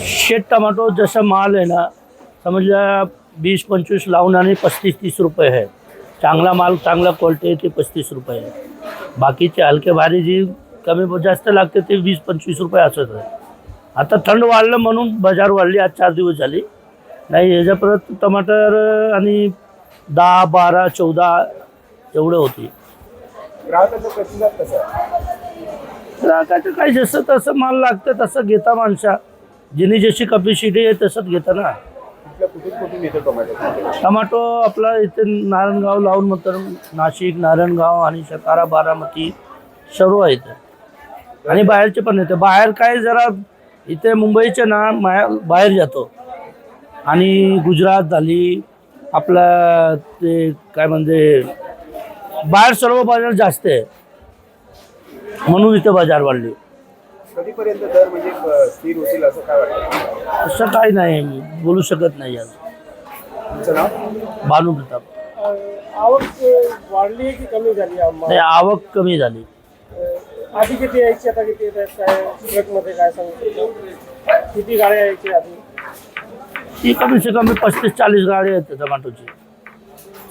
शेत टमाटो जसा माल आहे ना, समजा 20-25 लावून आणि 35-30 रुपये आहे. चांगला माल चांगला क्वालिटी आहे ते 35 रुपये आहे. बाकीचे हलके भारी जी कमी जास्त लागते ते 20-25 रुपये असंच आहे. आता थंड वाढलं म्हणून बाजार वाढली, आज 4 दिवस झाली. नाही ह्याच्या परत टमाटर आणि 10, 12, 14 एवढे होते. ग्राहकाचा प्रतिसाद कसा आहे? ग्राहकाचं काही जसं तसं माल लागतं तसं घेता माणसा, जिनी जशी कपॅसिटी आहे तसंच घेता ना. कुठून येतो टोमॅटो? टमाटो आपला इथे नारायणगाव लावून नंतर नाशिक, नारायणगाव आणि सातारा, बारामती सर्व आहेत आणि बाहेरचे पण येते. बाहेर काय जरा इथे मुंबईचे ना बाहेर जातो आणि गुजरात झाली आपला ते काय म्हणजे बाहेर सर्व बाजार जास्त आहे म्हणून इथे बाजार वाढली. कधीपर्यंत दर म्हणजे स्थिर होतील असं काय वाटतं? असं काही नाही बोलू शकत नाही. आज तुमचं नाव? बानू प्रताप. आवक वाढली की कमी झाली? नाही, आवक कमी झाली. आधी किती यायची आता किती येत आहेत? काय ट्रकमध्ये काय सांगू शकतो? किती गाड्या यायची आधी? ती कमी से कमी 35-40 गाडी आहेत टमाटोची.